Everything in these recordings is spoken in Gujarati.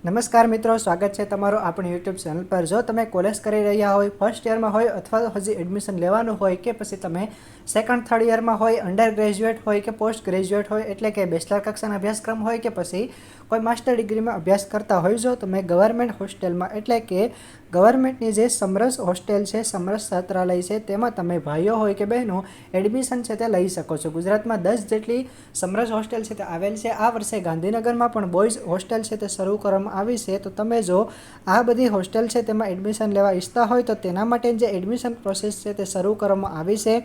નમસ્કાર મિત્રો, સ્વાગત છે તમારું આપણી યુટ્યુબ ચેનલ પર। જો તમે કોલેજ કરી રહ્યા હોય, ફર્સ્ટ યરમાં હોય અથવા તો હજી એડમિશન લેવાનું હોય કે પછી તમે સેકન્ડ થર્ડ યરમાં હોય, અંડર ગ્રેજ્યુએટ હોય કે પોસ્ટ ગ્રેજ્યુએટ હોય એટલે કે બેચલર કક્ષાનો અભ્યાસક્રમ હોય કે પછી કોઈ માસ્ટર ડિગ્રીમાં અભ્યાસ કરતા હોય, જો તમે ગવર્મેન્ટ હોસ્ટેલમાં એટલે કે ગવર્મેન્ટની જે સમરસ હોસ્ટેલ છે, સમરસ છાત્રાલય છે, તેમાં તમે ભાઈઓ હોય કે બહેનો એડમિશન છે તે લઈ શકો છો। ગુજરાતમાં 10 જેટલી સમરસ હોસ્ટેલ છે તે આવેલ છે। આ વર્ષે ગાંધીનગરમાં પણ બોયઝ હોસ્ટેલ છે તે શરૂ કરવામાં આવી છે। તો તમે જો આ બધી હોસ્ટેલ છે તેમાં એડમિશન લેવા ઈચ્છતા હોય તો તેના માટે જે એડમિશન પ્રોસેસ છે તે શરૂ કરવામાં આવી છે।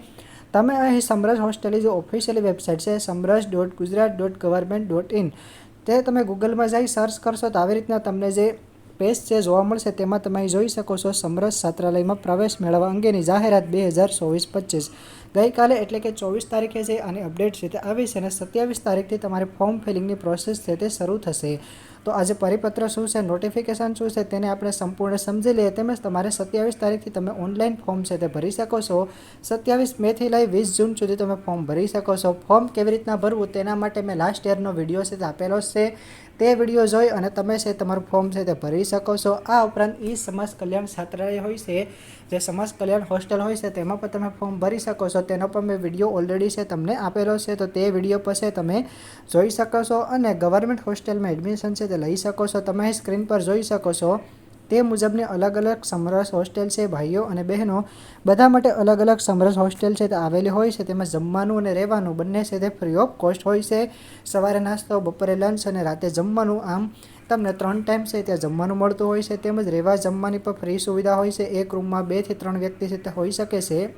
તમે અહીં સમરસ હોસ્ટેલની જે ઓફિશિયલી વેબસાઇટ છે samras.gujarat.government.in તે તમે ગૂગલમાં જઈ સર્ચ કરશો તો આવી રીતના તમને જે પેજ છે જોવા મળશે। તેમાં તમે જોઈ શકો છો સમરસ છાત્રાલયમાં પ્રવેશ મેળવવા અંગેની જાહેરાત 2024-25 ગઈકાલે એટલે કે 24 તારીખે છે આની અપડેટ છે તે આવી છે અને 27 તારીખથી તમારે ફોર્મ ફિલિંગની પ્રોસેસ છે તે શરૂ થશે। તો આજે પરિપત્ર શું છે, નોટિફિકેશન શું છે તેને આપણે સંપૂર્ણ સમજી લઈએ। તેમજ તમારે 27 તારીખથી તમે ઓનલાઈન ફોર્મ છે તે ભરી શકો છો। 27 મેથી લઈ 20 જૂન સુધી તમે ફોર્મ ભરી શકો છો। ફોર્મ કેવી રીતના ભરવું તેના માટે મેં લાસ્ટ યરનો વિડીયો છે તે આપેલો છે, તે વિડીયો જોઈ અને તમે છે તમારું ફોર્મ છે તે ભરી શકો છો। આ ઉપરાંત સમાજ કલ્યાણ છાત્રાલય હોય છે, જે સમાજ કલ્યાણ હોસ્ટેલ હોય છે તેમાં પણ તમે ફોર્મ ભરી શકો છો। તેનો પણ મેં વિડીયો ઓલરેડી છે તમને આપેલો છે, તો તે વિડીયો પછી તમે જોઈ શકો છો અને ગવર્મેન્ટ હોસ્ટેલમાં એડમિશન છે તે લઈ શકો છો। તમે અહીં સ્ક્રીન પર જોઈ શકો છો તે મુજબની અલગ અલગ સમરસ હોસ્ટેલ છે। ભાઈઓ અને બહેનો બધા માટે અલગ અલગ સમરસ હોસ્ટેલ છે તે આવેલી હોય છે। તેમાં જમવાનું અને રહેવાનું બંને છે તે ફ્રી ઓફ કોસ્ટ હોય છે। સવારે નાસ્તો, બપોરે લંચ અને રાતે જમવાનું, આમ તમને 3 ટાઈમ છે ત્યાં જમવાનું મળતું હોય છે। તેમજ રહેવા જમવાની પણ ફ્રી સુવિધા હોય છે। એક રૂમમાં 2 થી 3 વ્યક્તિ છે તે હોઈ શકે છે।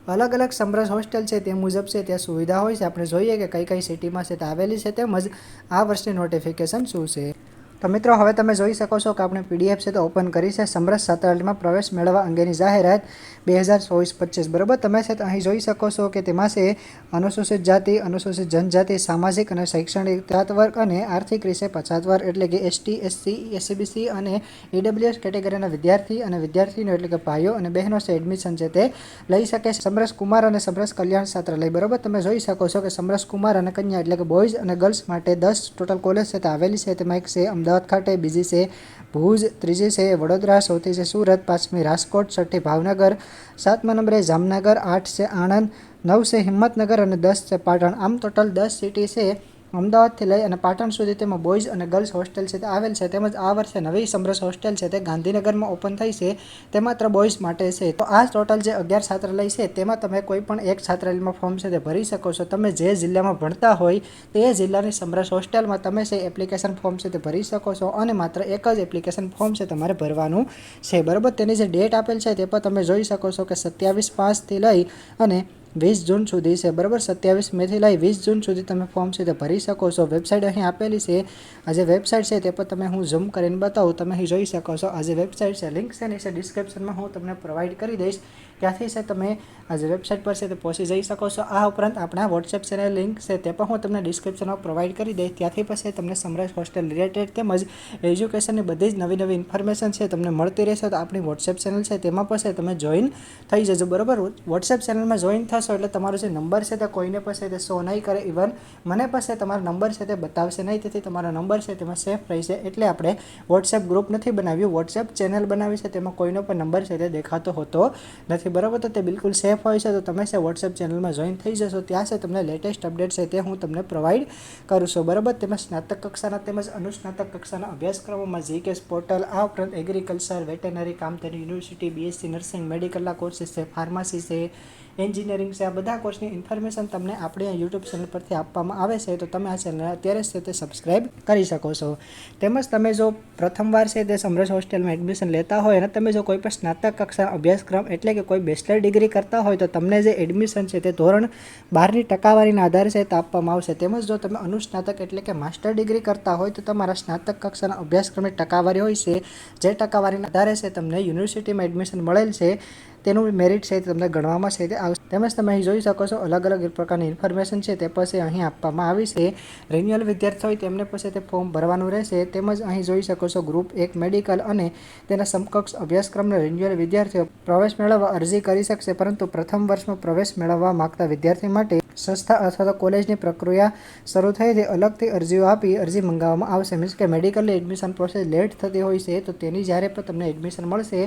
અલગ અલગ સમરસ હોસ્ટેલ છે તે મુજબ છે ત્યાં સુવિધા હોય છે। આપણે જોઈએ કે કઈ કઈ સિટીમાં છે તે આવેલી છે, તેમજ આ વર્ષની નોટિફિકેશન શું છે। તો મિત્રો હવે તમે જોઈ શકો છો કે આપણે પીડીએફ છે તો ઓપન કરી છે સમરસ છાત્રાલયમાં પ્રવેશ મેળવવા અંગેની જાહેરાત 2024-25 બરાબર। તમે છે અહીં જોઈ શકો છો કે તેમાં છે અનુસૂચિત જાતિ, અનુસૂચિત જનજાતિ, સામાજિક અને શૈક્ષણિક પછાત વર્ગ અને આર્થિક રીતે પછાત વર્ગ એટલે કે એસટી, એસસી, એસસીબીસી અને ઈડબ્લ્યુએસ કેટેગરીના વિદ્યાર્થી અને વિદ્યાર્થીનીઓ એટલે કે ભાઈઓ અને બહેનો છે એડમિશન છે તે લઈ શકે। સમરસ કુમાર અને સમરસ કલ્યાણ છાત્રાલય બરાબર। તમે જોઈ શકો છો કે સમરસ કુમાર અને કન્યા એટલે કે બોયઝ અને ગર્લ્સ માટે 10 ટોટલ કોલેજ છે તે આવેલી છે। તેમાં એક છે અમદાવાદ ખાતે, બીજી છે ભુજ, ત્રીજી છે વડોદરા, ચોથી છે સુરત, 5મી રાજકોટ, 6ઠી ભાવનગર, 7મા નંબરે જામનગર, 8 છે આણંદ, 9 છે હિંમતનગર અને 10 છે પાટણ। આમ ટોટલ 10 સિટી છે અમદાવાદથી લઈ અને પાટણ સુધી તેમાં બોયઝ અને ગર્લ્સ હોસ્ટેલ છે તે આવેલ છે। તેમજ આ વર્ષે નવી સમરસ હોસ્ટેલ છે તે ગાંધીનગરમાં ઓપન થઈ છે, તે માત્ર બોયઝ માટે છે। તો આ ટોટલ જે 11 છાત્રાલય છે તેમાં તમે કોઈ પણ એક છાત્રાલયમાં ફોર્મ છે તે ભરી શકો છો। તમે જે જિલ્લામાં ભણતા હોય તે જિલ્લાની સમરસ હોસ્ટેલમાં તમે છે એપ્લિકેશન ફોર્મ છે તે ભરી શકો છો અને માત્ર એક જ એપ્લિકેશન ફોર્મ છે તમારે ભરવાનું છે બરાબર। તેની જે ડેટ આપેલ છે તે પણ તમે જોઈ શકો છો કે 27/5થી લઈ અને 20 જૂન સુધી છે બરાબર। 27 મેથી લઈ 20 જૂન સુધી તમે ફોર્મ છે તે ભરી શકો છો। વેબસાઇટ અહીં આપેલી છે, આ જે વેબસાઇટ છે તે પણ તમે હું ઝૂમ કરીને બતાવું, તમે અહીં જોઈ શકો છો। આ જે વેબસાઇટ છે લિંક છે નીચે ડિસ્ક્રિપ્શનમાં હું તમને પ્રોવાઈડ કરી દઈશ, ત્યાંથી છે તમે આ જે વેબસાઇટ પર છે તે પહોંચી જઈ શકો છો। આ ઉપરાંત આપણા વોટ્સએપ ચેનલ લિંક છે તે પણ હું તમને ડિસ્ક્રિપ્શનમાં પ્રોવાઈડ કરી દઈશ, ત્યાંથી પછી તમને સમરસ હોસ્ટેલ રિલેટેડ તેમજ એજ્યુકેશનની બધી જ નવી નવી ઇન્ફોર્મેશન છે તમને મળતી રહેશે। તો આપણી વોટ્સએપ ચેનલ છે તેમાં પછી તમે જોઈન થઈ જજો બરાબર। વોટ્સએપ ચેનલમાં જોઈન થશો એટલે તમારો જે નંબર છે તે કોઈને પછી તે શો નહીં કરે, ઇવન મને પછી તમારો નંબર છે તે બતાવશે નહીં, તેથી તમારો નંબર છે તેમાં સેફ રહેશે। એટલે આપણે વોટ્સએપ ગ્રુપ નથી બનાવ્યું, વોટ્સએપ ચેનલ બનાવી છે, તેમાં કોઈનો પણ નંબર છે તે દેખાતો હોતો નથી બરાબર। તો તે બિલકુલ સેફ હોય છે, તો તમે છે વોટ્સએપ ચેનલમાં જોઈન થઈ જશો, ત્યાં છે તમને લેટેસ્ટ અપડેટ છે તે હું તમને પ્રોવાઈડ કરું છું બરાબર। તેમાં સ્નાતક કક્ષાના તેમજ અનુસ્નાતક કક્ષાના અભ્યાસક્રમોમાં જીકેએસ પોર્ટલ, આ ઉપરાંત agriculture, veterinary, Kamdhenu university, BSc nursing, મેડિકલના કોર્સીસ છે, ફાર્મસી છે, એન્જિનિયરિંગ છે, આ બધા કોર્સની ઇન્ફોર્મેશન તમને આપણી યુટ્યુબ ચેનલ પરથી આપવામાં આવે છે। તો તમે આ ચેનલ અત્યારે જ તે સબસ્ક્રાઈબ કરી શકો છો। તેમજ તમે જો પ્રથમવાર છે તે સમરસ હોસ્ટેલમાં એડમિશન લેતા હોય અને તમે જો કોઈ પણ સ્નાતક કક્ષા અભ્યાસક્રમ એટલે કે કોઈ બેચલર ડિગ્રી કરતા હોય તો તમને જે એડમિશન છે તે ધોરણ 12ની ટકાવારીના આધારે છે તે આપવામાં આવશે। તેમજ જો તમે અનુસ્નાતક એટલે કે માસ્ટર ડિગ્રી કરતા હોય તો તમારા સ્નાતક કક્ષાના અભ્યાસક્રમની ટકાવારી હોય છે, જે ટકાવારીના આધારે છે તમને યુનિવર્સિટીમાં એડમિશન મળેલ છે તેનું મેરિટ છે તે તમને ગણવામાં છે તે આવશે। તેમજ તમે અહીં જોઈ શકો છો અલગ અલગ પ્રકારની ઇન્ફોર્મેશન છે તે પછી અહીં આપવામાં આવી છે। રિન્યુઅલ વિદ્યાર્થી હોય તેમને પછી તે ફોર્મ ભરવાનું રહેશે। તેમજ અહીં જોઈ શકો છો ગ્રુપ 1 મેડિકલ અને તેના સમકક્ષ અભ્યાસક્રમના રિન્યુઅલ વિદ્યાર્થીઓ પ્રવેશ મેળવવા અરજી કરી શકશે, પરંતુ પ્રથમ વર્ષમાં પ્રવેશ મેળવવા માગતા વિદ્યાર્થી માટે સંસ્થા અથવા તો કોલેજની પ્રક્રિયા શરૂ થઈ તે અલગથી અરજીઓ આપી અરજી મંગાવવામાં આવશે. મીન્સ કે મેડિકલની એડમિશન પ્રોસેસ લેટ થતી હોય છે તો તેની જ્યારે પણ તમને એડમિશન મળશે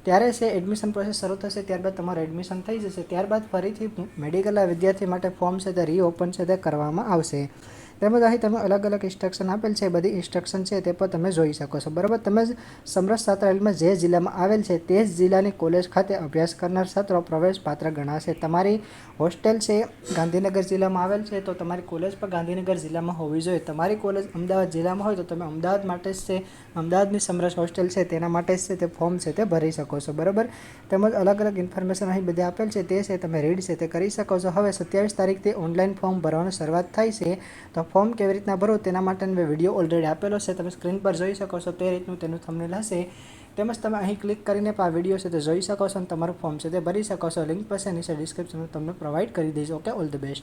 ત્યારે છે એડમિશન પ્રોસેસ શરૂ થશે, ત્યારબાદ તમારું એડમિશન થઈ જશે. ત્યારબાદ ફરીથી મેડિકલના વિદ્યાર્થી માટે ફોર્મ છે તે રીઓપન છે તે કરવામાં આવશે. તેમજ અહીં તમે અલગ અલગ ઇન્સ્ટ્રક્શન આપેલ છે, બધી ઇન્સ્ટ્રક્શન છે તે પણ તમે જોઈ શકો છો. બરાબર, તમે સમરસ છાત્રાલયમાં જે જિલ્લામાં આવેલ છે તે જ જિલ્લાની કોલેજ ખાતે અભ્યાસ કરનાર છાત્રો પ્રવેશ પાત્ર ગણાશે. તમારી હોસ્ટેલ છે ગાંધીનગર જિલ્લામાં આવેલ છે તો તમારી કોલેજ પણ ગાંધીનગર જિલ્લામાં હોવી જોઈએ. તમારી કોલેજ અમદાવાદ જિલ્લામાં હોય તો તમે અમદાવાદ માટે જ છે અમદાવાદની સમરસ હોસ્ટેલ છે તેના માટે જ છે તે ફોર્મ છે તે ભરી શકો છો. બરાબર, તેમજ અલગ અલગ ઇન્ફોર્મેશન અહીં બધી આપેલ છે તે છે તમે રીડ છે તે કરી શકો છો. હવે 27 તારીખથી ઓનલાઈન ફોર્મ ભરવાની શરૂઆત થાય છે. તો ફોર્મ કેવી રીતના ભરવું તેના માટેનો મેં વિડીયો ઓલરેડી આપેલો છે, તમે સ્ક્રીન પર જોઈ શકો છો તે રીતનું તેનું થંબનેલ હશે. તેમજ તમે અહીં ક્લિક કરીને આ વિડીયો છે તે જોઈ શકો છો અને તમારું ફોર્મ છે તે ભરી શકો છો. લિંક પાસે નીચે ડિસ્ક્રિપ્શનમાં તમને પ્રોવાઈડ કરી દઈશ. Okay, all the best.